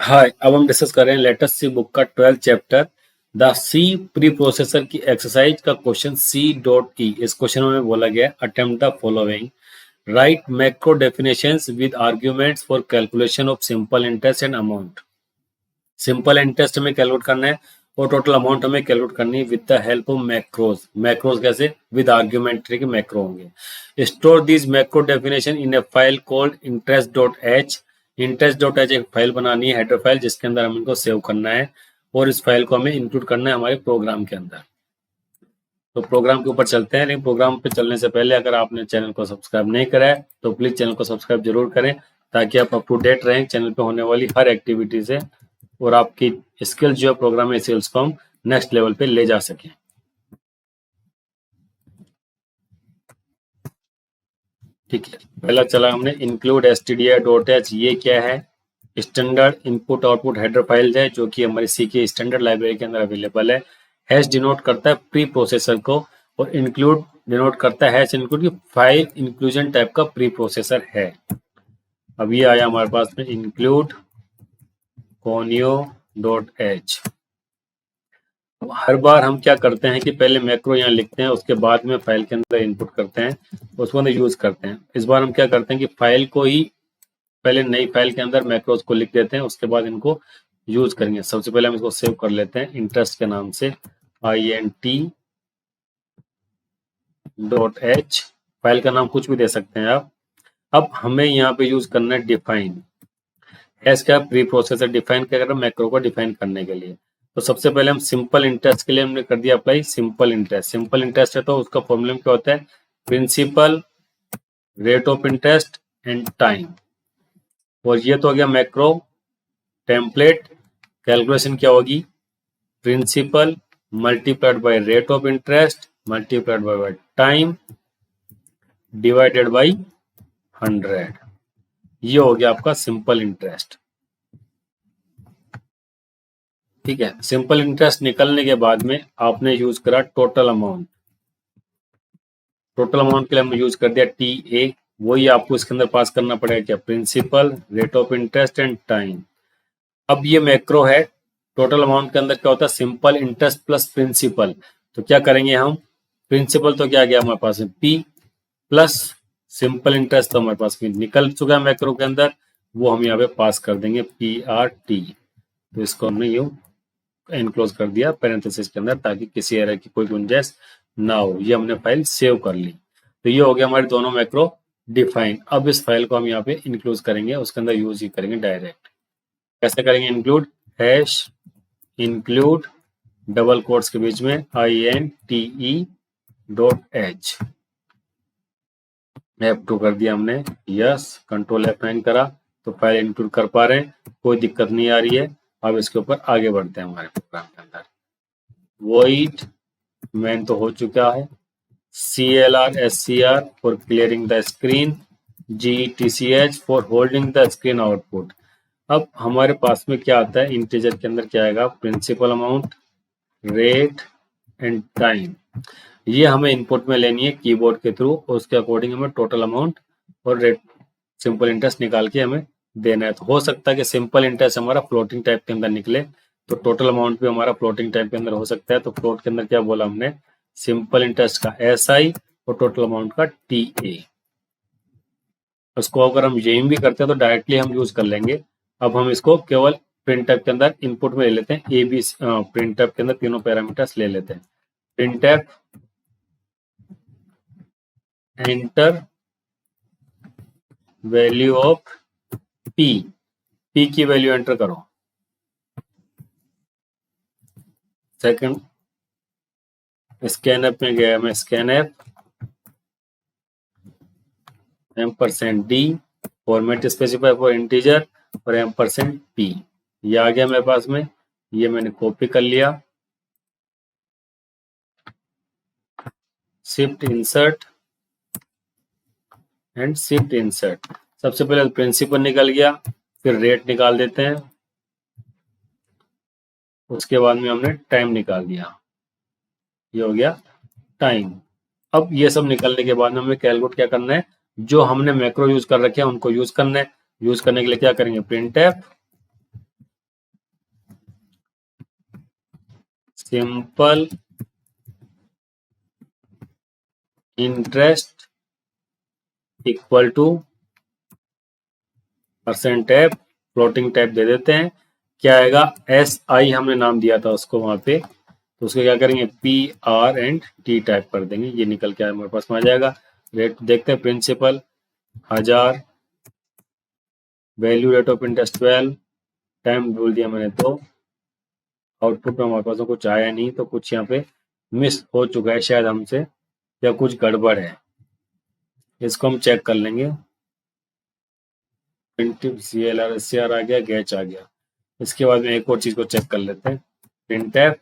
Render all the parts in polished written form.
हाय, अब हम डिस्कस कर रहे हैं लेटेस्ट सी बुक का 12th chapter the C preprocessor की एक्सरसाइज का क्वेश्चन C.E। इस क्वेश्चन में बोला गया attempt the following, write macro definitions with arguments for calculation of simple interest and amount. Simple interest हमें कैलकुलेट करना है और टोटल अमाउंट हमें कैलकुलेट करनी है with the help of macros. Macros कैसे? विद आर्ग्यूमेंट्री के मैक्रो होंगे। Store this macro definition in a file called interest.h। interest.h एक फाइल बनानी है, हेडर फाइल, जिसके अंदर हम इनको सेव करना है और इस फाइल को हमें इंक्लूड करना है हमारे प्रोग्राम के अंदर। तो प्रोग्राम के ऊपर चलते हैं, लेकिन प्रोग्राम पे चलने से पहले अगर आपने चैनल को सब्सक्राइब नहीं करा है तो प्लीज चैनल को सब्सक्राइब जरूर करें, ताकि आप अप टू डेट रहें चैनल पे होने वाली हर एक्टिविटी से और आपकी स्किल्स जो है प्रोग्रामिंग स्किल्स को हम नेक्स्ट लेवल पे ले जा सकें। ठीक है, पहला चला हमने इंक्लूड stdio.h। ये क्या है? Standard input output header file है जो कि हमारी सी की स्टैंडर्ड लाइब्रेरी के अंदर अवेलेबल है। हैश डिनोट करता है प्री प्रोसेसर को और इंक्लूड डिनोट करता है हैश इंक्लूड की फाइल इंक्लूजन टाइप का प्री प्रोसेसर है। अब ये आया हमारे पास में इंक्लूड conio.h। हर बार हम क्या करते हैं कि पहले मैक्रो यहाँ लिखते हैं, उसके बाद में फाइल के अंदर इनपुट करते हैं, उसको अंदर यूज करते हैं। इस बार हम क्या करते हैं कि फाइल को ही पहले नई फाइल के अंदर मैक्रोज को लिख देते हैं, उसके बाद इनको यूज करेंगे। सबसे पहले हम इसको सेव कर लेते हैं इंटरेस्ट के नाम से int.h। फाइल का नाम कुछ भी दे सकते हैं आप। अब हमें यहाँ पे यूज करना है डिफाइन। हैश क्या? Pre processor. डिफाइन क्या कर रहा है? मैक्रो को डिफाइन करने के लिए। तो सबसे पहले हम सिंपल इंटरेस्ट के लिए हमने कर दिया apply simple interest. Simple interest है तो उसका फॉर्मूला क्या होता है? Principal, rate of interest and time. और ये तो हो गया मैक्रो। टेम्पलेट कैलकुलेशन क्या होगी? Principal multiplied by rate of interest multiplied by time divided by 100। ये हो गया आपका सिंपल इंटरेस्ट। ठीक है, सिंपल इंटरेस्ट निकलने के बाद में आपने यूज करा टोटल अमाउंट। टोटल अमाउंट के लिए हमने यूज कर दिया TA। वही आपको इसके अंदर पास करना पड़ेगा क्या? Principal, rate of interest and time. अब ये मैक्रो है। टोटल अमाउंट के अंदर क्या होता है? Simple interest plus principal. तो क्या करेंगे हम? प्रिंसिपल तो क्या गया हमारे पास में P प्लस सिंपल इंटरेस्ट तो हमारे पास में निकल चुका है मैक्रो के अंदर, वो हम यहाँ पे पास कर देंगे PRT। तो इसको हमने यूं इनक्लोज कर दिया पैरेंथेसिस के अंदर, ताकि किसी एरर की कोई गुंजाइश ना हो। ये हमने फाइल सेव कर ली। तो ये हो गया हमारे दोनों मैक्रो डिफाइन। अब इस फाइल को हम यहाँ पे इंक्लूड करेंगे, उसके अंदर यूज ही करेंगे डायरेक्ट। कैसे करेंगे include? Hash include double quotes के बीच में INTE.h। F2 कर दिया हमने, यस। कंट्रोल F9 करा तो फाइल इंक्लूड कर पा रहे हैं, कोई दिक्कत नहीं आ रही है। अब इसके ऊपर आगे बढ़ते हैं हमारे प्रोग्राम के अंदर। void मेन तो हो चुका है, CLR SCR for clearing the screen, GTCH for holding the screen output. अब हमारे पास में क्या आता है? इंटीजर के अंदर क्या आएगा? Principal amount, rate and time. ये हमें इनपुट में लेनी है कीबोर्ड के थ्रू, और उसके अकॉर्डिंग हमें टोटल अमाउंट और रेट सिंपल इंटरेस्ट निकाल के हमें देना है। तो हो सकता है कि सिंपल इंटरेस्ट हमारा फ्लोटिंग टाइप के अंदर निकले, तो टोटल अमाउंट भी हमारा फ्लोटिंग टाइप के अंदर हो सकता है। तो फ्लोट के अंदर क्या बोला हमने? सिंपल इंटरेस्ट का SI और टोटल अमाउंट का TA। उसको अगर हम यही भी करते हैं तो डायरेक्टली हम यूज कर लेंगे। अब हम इसको केवल प्रिंटफ के अंदर इनपुट में ले लेते हैं। AB प्रिंटफ के अंदर तीनों पैरामीटर्स ले लेते हैं। Printf enter value of P की वैल्यू एंटर करो। सेकंड स्कैनअप में गया मैं, scanf $D format specify for integer और $P। ये आ गया मेरे पास में, ये मैंने कॉपी कर लिया। Shift insert and shift insert. सबसे पहले प्रिंसिपल निकल गया, फिर रेट निकाल देते हैं, उसके बाद में हमने टाइम निकाल दिया। ये हो गया टाइम। अब ये सब निकलने के बाद हमें कैलकुलेट क्या करना है? जो हमने मैक्रो यूज कर रखे हैं उनको यूज करना है। यूज करने के लिए क्या करेंगे? Printf simple interest equal to percent type, floating type दे देते हैं। क्या आएगा, SI हमने नाम दिया था उसको वहां पे, तो उसको क्या करेंगे PR&T टाइप कर देंगे, ये निकल के हमारे पास में आ जाएगा। रेट देखते हैं, principal 1000, value rate of interest 12, time बोल दिया मैंने तो आउटपुट में हमारे पास कुछ आया नहीं, तो कुछ यहाँ पे मिस हो चुका है शायद हमसे, या कुछ गड़बड़ है, इसको हम चेक कर लेंगे। प्रिंटिव CLR SCR आ गया, गैच आ गया। इसके बाद में एक और चीज को चेक कर लेते हैं, प्रिंटफ।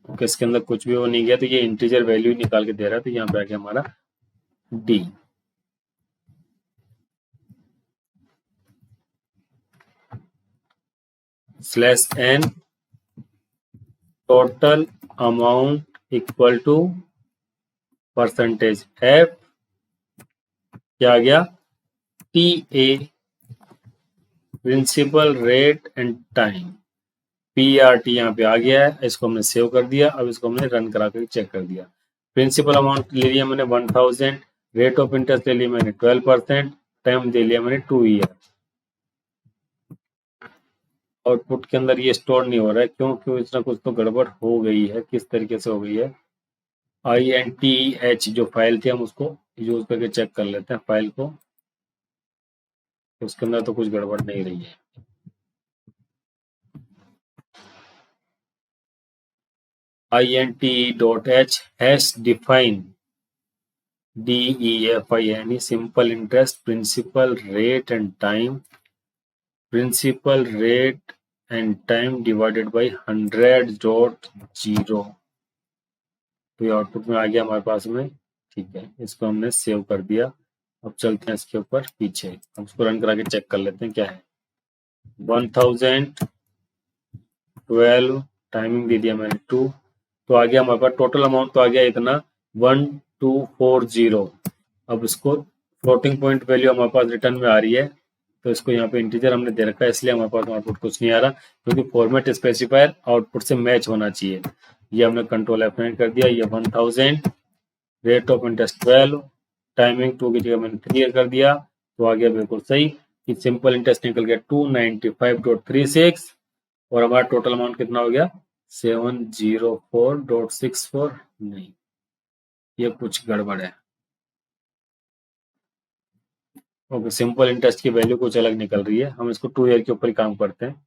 ओके, इसके अंदर कुछ भी वो नहीं गया, तो ये इंटीजर वैल्यू निकाल के दे रहा है, तो यहाँ पे आ गया हमारा D। /n total amount equal to percentage F, क्या आ गया PA, principal rate and time, PRT यहाँ पे आ गया है। इसको हमने सेव कर दिया, अब इसको हमने रन करा कर चेक कर दिया। प्रिंसिपल अमाउंट ले लिया मैंने 1000, रेट ऑफ इंटरेस्ट ले लिया मैंने 12%, टाइम दे लिया मैंने 2 ईयर। आउटपुट के अंदर ये स्टोर नहीं हो रहा है, क्यों इतना कुछ तो गड़बड़ हो गई है। किस तरीके से हो गई है, INTH जो फाइल थी हम उसको यूज करके चेक कर लेते हैं फाइल को, उसके अंदर तो कुछ गड़बड़ नहीं रही है। INTE.H has define DEFINE simple interest, principal rate and time, principal rate and time divided by 100.0। तो ये आउटपुट में आ गया हमारे पास में, ठीक है। इसको हमने सेव कर दिया। अब चलते हैं इसके ऊपर पीछे, हम इसको रन करा के चेक कर लेते हैं क्या है। 1012, टाइमिंग दे दिया मैंने 2, तो आ गया हमारे पास टोटल अमाउंट तो आ गया इतना 1240। अब इसको फ्लोटिंग पॉइंट वैल्यू हमारे पास रिटर्न में आ रही है, तो इसको यहाँ पे इंटीजर हमने दे रखा है, इसलिए हमारे पास आउटपुट कुछ नहीं आ रहा, क्योंकि फॉर्मेट स्पेसिफायर आउटपुट से मैच होना चाहिए। ये हमने कंट्रोल F9 कर दिया। ये 1000, रेट ऑफ इंटरेस्ट 12, टाइमिंग 2 की जगह मैंने 3 ईयर कर दिया, तो आ गया बिल्कुल सही कि सिंपल इंटरेस्ट निकल गया 295.36, और हमारा टोटल अमाउंट कितना हो गया 704.64। नहीं, ये कुछ गड़बड़ है। ओके, सिंपल इंटरेस्ट की वैल्यू कुछ अलग निकल रही है, हम इसको 2 ईयर के ऊपर ही काम करते हैं।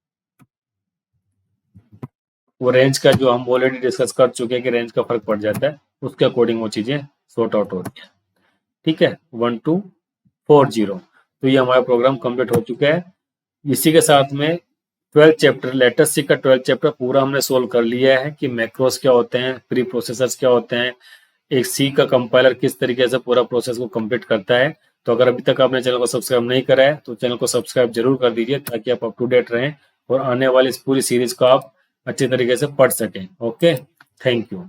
वो रेंज का जो हम ऑलरेडी डिस्कस कर चुके हैं कि रेंज का फर्क पड़ जाता है, उसके अकॉर्डिंग वो चीजें सॉर्ट आउट होती है, ठीक है। 1240, तो ये हमारा प्रोग्राम कंप्लीट हो चुका है। इसी के साथ में 12 चैप्टर, लेटेस्ट सी का 12 चैप्टर पूरा हमने सोल्व कर लिया है कि मैक्रोस क्या होते हैं, प्री प्रोसेसर्स क्या होते हैं, एक सी का कंपाइलर किस तरीके से पूरा प्रोसेस को कंप्लीट करता है। तो अगर अभी तक आपने चैनल को सब्सक्राइब नहीं करा है तो चैनल को सब्सक्राइब जरूर कर दीजिए, ताकि आप अप टू डेट रहें और आने वाली इस पूरी सीरीज को आप अच्छे तरीके से पढ़ सकें। Okay, thank you.